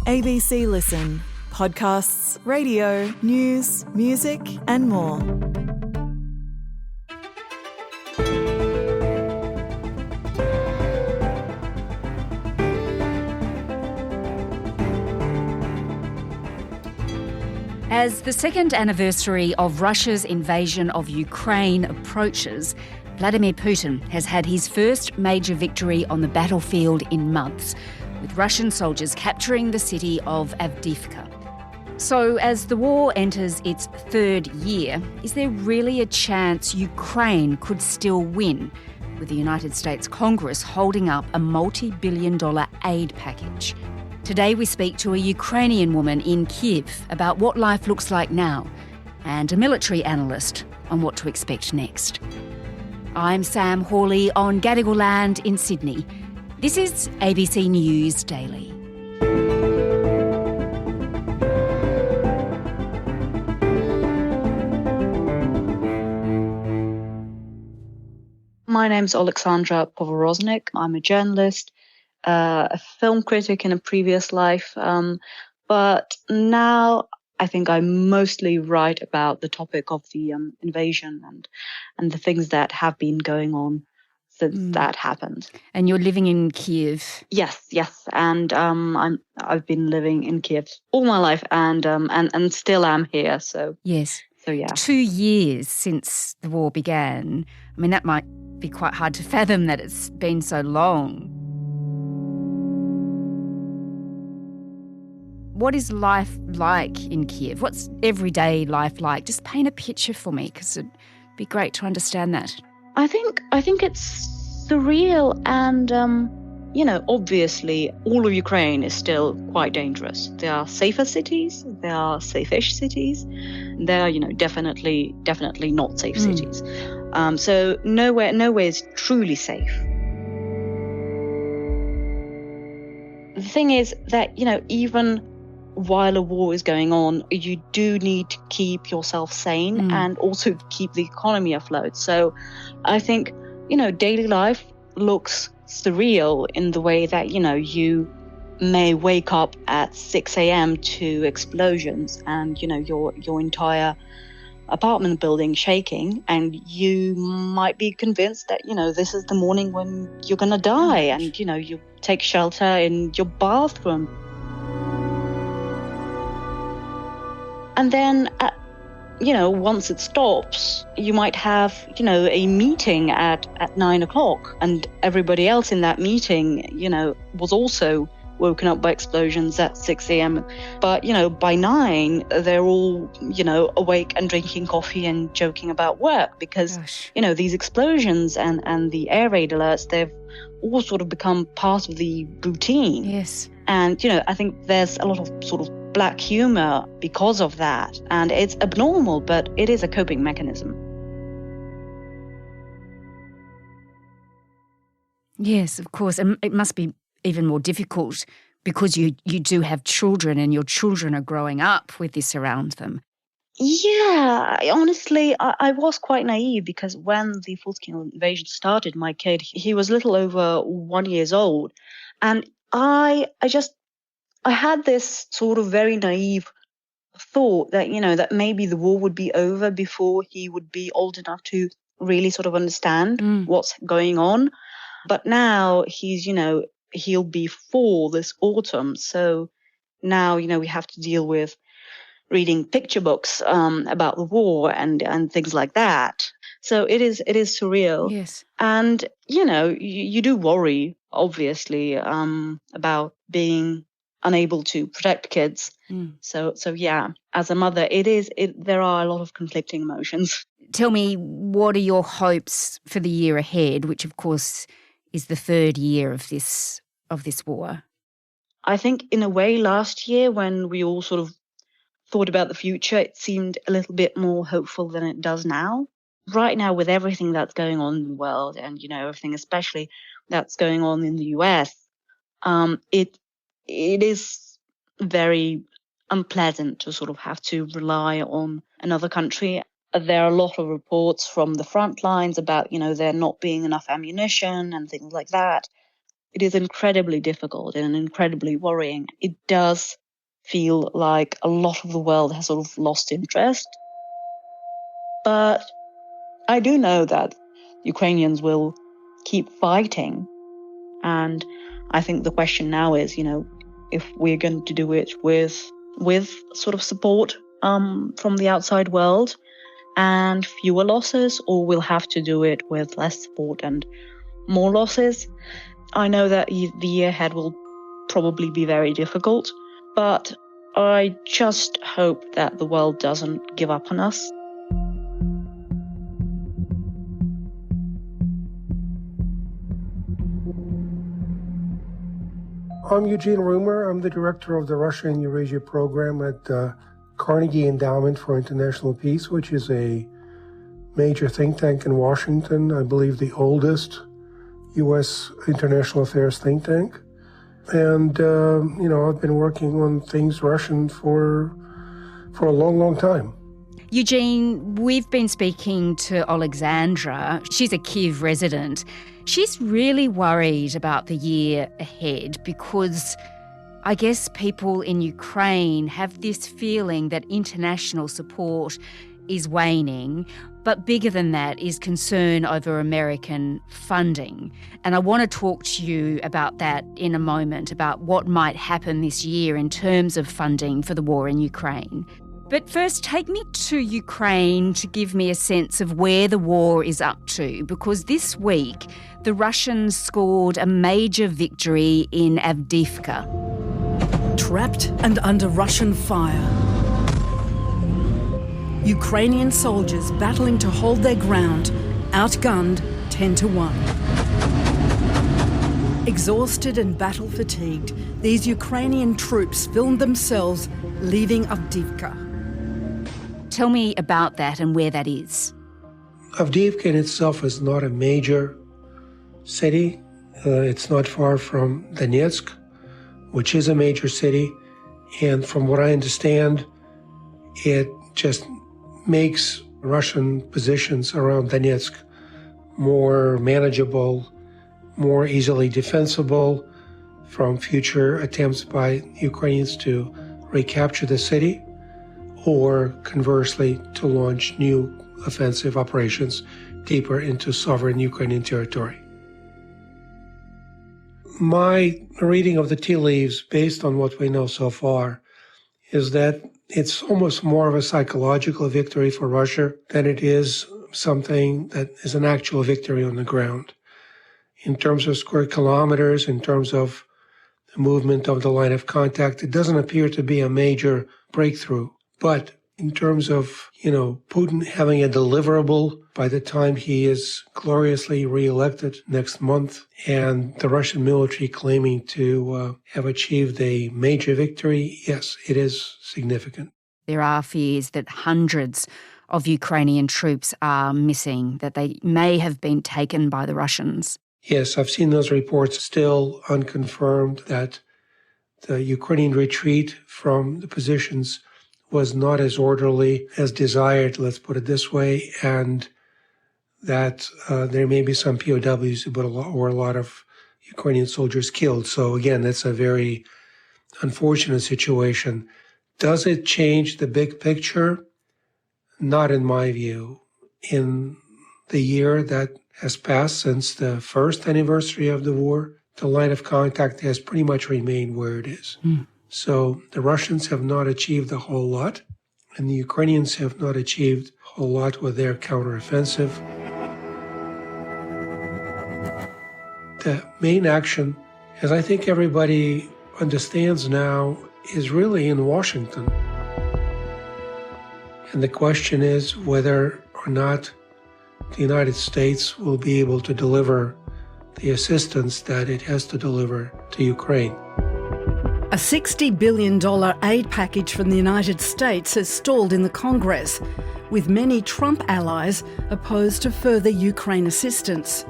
ABC Listen. Podcasts, radio, news, music and more. As the second anniversary of Russia's invasion of Ukraine approaches, Vladimir Putin has had his first major victory on the battlefield in months, with Russian soldiers capturing the city of Avdiivka. So as the war enters its third year, is there really a chance Ukraine could still win, with the United States Congress holding up a multi-billion-dollar aid package? Today we speak to a Ukrainian woman in Kyiv about what life looks like now, and a military analyst on what to expect next. I'm Sam Hawley on Gadigal land in Sydney. This is ABC News Daily. My name's Oleksandra Povoroznyk. I'm a journalist, a film critic in a previous life, but now I think I mostly write about the topic of the invasion and the things that have been going on since that happened. And you're living in Kyiv? Yes, and I've been living in Kyiv all my life, and still am here. So yes, so yeah, 2 years since the war began. I mean, that might be quite hard to fathom that it's been so long. What is life like in Kyiv? What's everyday life like? Just paint a picture for me, because it'd be great to understand that. I think it's surreal, and obviously all of Ukraine is still quite dangerous. There are safer cities, there are safe-ish cities, there are definitely not safe cities. So nowhere is truly safe. The thing is that even while a war is going on, you do need to keep yourself sane and also keep the economy afloat. So I think, daily life looks surreal in the way that, you may wake up at 6 a.m. to explosions and, your entire apartment building shaking, and you might be convinced that, this is the morning when you're going to die, and, you take shelter in your bathroom. And then, once it stops, you might have, a meeting at 9 o'clock, and everybody else in that meeting, was also woken up by explosions at 6 a.m. But, by 9, they're all, awake and drinking coffee and joking about work because, these explosions and the air raid alerts, they've all sort of become part of the routine. Yes. And, I think there's a lot of sort of black humor because of that. And it's abnormal, but it is a coping mechanism. Yes, of course. And it must be even more difficult because you do have children, and your children are growing up with this around them. Yeah, honestly, I was quite naive because when the full-scale invasion started, my kid, he was a little over 1 year old. And I had this sort of very naive thought that, that maybe the war would be over before he would be old enough to really sort of understand what's going on. But now he'll be 4 this autumn. So now, we have to deal with reading picture books about the war and things like that. So it is surreal. Yes. And, you do worry, obviously, about being unable to protect kids. So yeah, as a mother, there are a lot of conflicting emotions. Tell me, what are your hopes for the year ahead, which of course is the third year of this war? I think in a way last year, when we all sort of thought about the future, it seemed a little bit more hopeful than it does now. Right now, with everything that's going on in the world and, everything especially that's going on in the US, it is very unpleasant to sort of have to rely on another country. There are a lot of reports from the front lines about, there not being enough ammunition and things like that. it is incredibly difficult and incredibly worrying. It does feel like a lot of the world has sort of lost interest. But I do know that Ukrainians will keep fighting. And I think the question now is, if we're going to do it with sort of support from the outside world and fewer losses, or we'll have to do it with less support and more losses. I know that the year ahead will probably be very difficult, but I just hope that the world doesn't give up on us. I'm Eugene Rumer. I'm the director of the Russia and Eurasia program at the Carnegie Endowment for International Peace, which is a major think tank in Washington. I believe the oldest U.S. international affairs think tank. And, I've been working on things Russian for a long, long time. Eugene, we've been speaking to Oleksandra. She's a Kyiv resident. She's really worried about the year ahead because I guess people in Ukraine have this feeling that international support is waning, but bigger than that is concern over American funding. And I want to talk to you about that in a moment, about what might happen this year in terms of funding for the war in Ukraine. But first, take me to Ukraine to give me a sense of where the war is up to, because this week the Russians scored a major victory in Avdiivka. Trapped and under Russian fire. Ukrainian soldiers battling to hold their ground, outgunned 10-1. Exhausted and battle-fatigued, these Ukrainian troops filmed themselves leaving Avdiivka. Tell me about that and where that is. Avdiivka in itself is not a major city. It's not far from Donetsk, which is a major city. And from what I understand, it just makes Russian positions around Donetsk more manageable, more easily defensible from future attempts by Ukrainians to recapture the city, or conversely, to launch new offensive operations deeper into sovereign Ukrainian territory. My reading of the tea leaves, based on what we know so far, is that it's almost more of a psychological victory for Russia than it is something that is an actual victory on the ground. In terms of square kilometers, in terms of the movement of the line of contact, it doesn't appear to be a major breakthrough. But in terms of, Putin having a deliverable by the time he is gloriously reelected next month, and the Russian military claiming to have achieved a major victory, yes, it is significant. There are fears that hundreds of Ukrainian troops are missing, that they may have been taken by the Russians. Yes, I've seen those reports, still unconfirmed, that the Ukrainian retreat from the positions was not as orderly as desired, let's put it this way, and that there may be some POWs, but a lot of Ukrainian soldiers killed. So again, that's a very unfortunate situation. Does it change the big picture? Not in my view. In the year that has passed since the first anniversary of the war, the line of contact has pretty much remained where it is. So the Russians have not achieved a whole lot, and the Ukrainians have not achieved a whole lot with their counteroffensive. The main action, as I think everybody understands now, is really in Washington. And the question is whether or not the United States will be able to deliver the assistance that it has to deliver to Ukraine. A $60 billion aid package from the United States has stalled in the Congress, with many Trump allies opposed to further Ukraine assistance.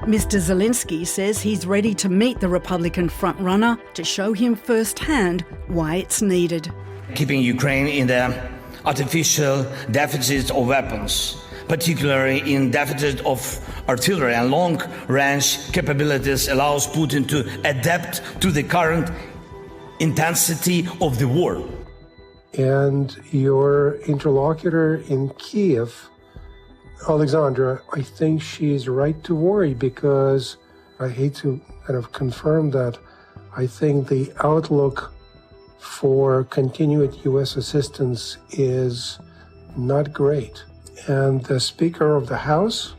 Mr. Zelensky says he's ready to meet the Republican frontrunner to show him firsthand why it's needed. Keeping Ukraine in the artificial deficit of weapons particularly in deficit of artillery and long-range capabilities, allows Putin to adapt to the current intensity of the war. And your interlocutor in Kyiv, Oleksandra, I think she's right to worry, because I hate to kind of confirm that. I think the outlook for continued U.S. assistance is not great. And the Speaker of the House,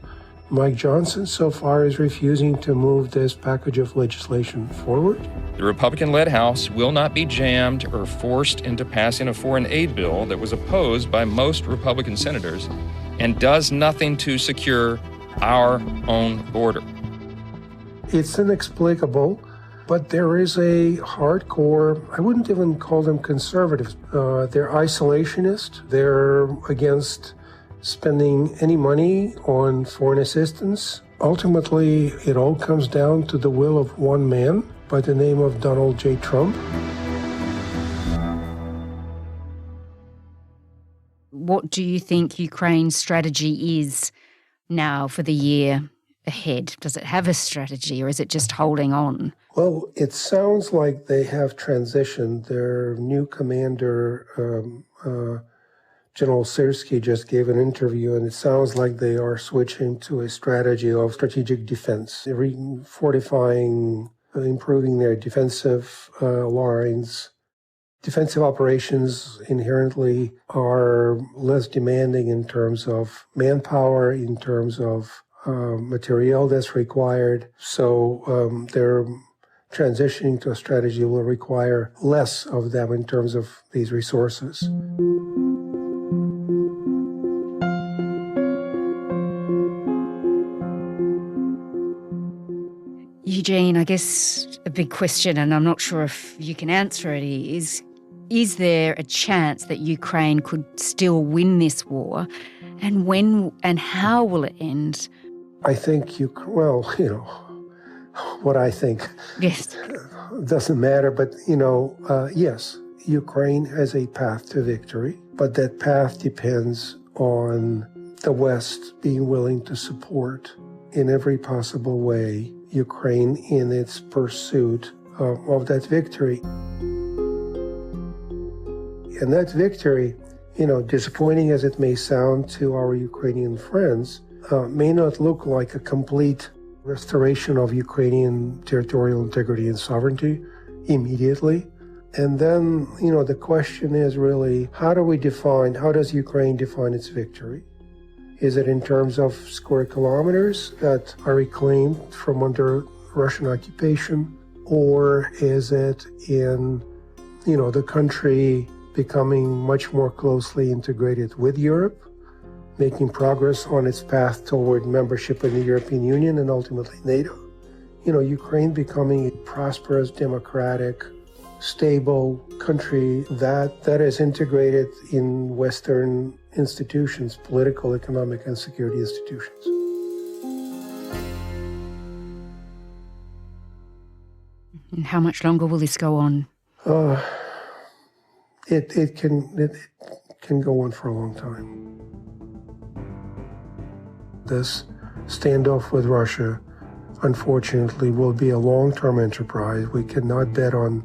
Mike Johnson, so far is refusing to move this package of legislation forward. The Republican-led House will not be jammed or forced into passing a foreign aid bill that was opposed by most Republican senators and does nothing to secure our own border. It's inexplicable, but there is a hardcore, I wouldn't even call them conservatives. They're isolationist. They're against spending any money on foreign assistance. Ultimately, it all comes down to the will of one man by the name of Donald J. Trump. What do you think Ukraine's strategy is now for the year ahead? Does it have a strategy, or is it just holding on? Well, it sounds like they have transitioned. Their new commander, General Syrski, just gave an interview, and it sounds like they are switching to a strategy of strategic defense, fortifying, improving their defensive lines. Defensive operations inherently are less demanding in terms of manpower, in terms of material that's required. So they're transitioning to a strategy will require less of them in terms of these resources. Eugene, I guess a big question, and I'm not sure if you can answer it, is there a chance that Ukraine could still win this war? And when and how will it end? I think what I think yes. doesn't matter, but, yes, Ukraine has a path to victory, but that path depends on the West being willing to support in every possible way Ukraine in its pursuit of that victory. And that victory, disappointing as it may sound to our Ukrainian friends, may not look like a complete restoration of Ukrainian territorial integrity and sovereignty immediately. And then, the question is really, how does Ukraine define its victory? Is it in terms of square kilometers that are reclaimed from under Russian occupation? Or is it in, the country becoming much more closely integrated with Europe, making progress on its path toward membership in the European Union and ultimately NATO? Ukraine becoming a prosperous, democratic, stable country that is integrated in Western institutions, political, economic, and security institutions. And how much longer will this go on? It can go on for a long time. This standoff with Russia, unfortunately, will be a long-term enterprise. We cannot bet on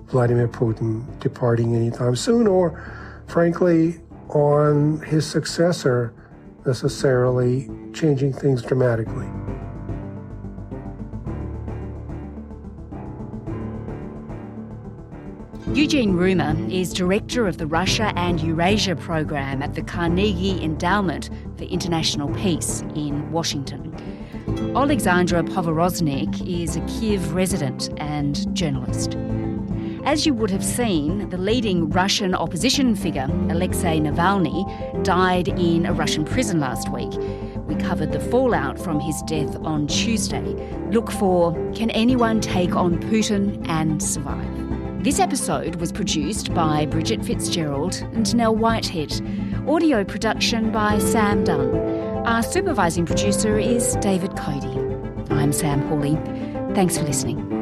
Vladimir Putin departing anytime soon, or, frankly, on his successor necessarily changing things dramatically. Eugene Rumer is director of the Russia and Eurasia program at the Carnegie Endowment for International Peace in Washington. Oleksandra Povoroznyk is a Kyiv resident and journalist. As you would have seen, the leading Russian opposition figure, Alexei Navalny, died in a Russian prison last week. We covered the fallout from his death on Tuesday. Look for Can Anyone Take on Putin and Survive? This episode was produced by Bridget Fitzgerald and Nell Whitehead. Audio production by Sam Dunn. Our supervising producer is David Cody. I'm Sam Hawley. Thanks for listening.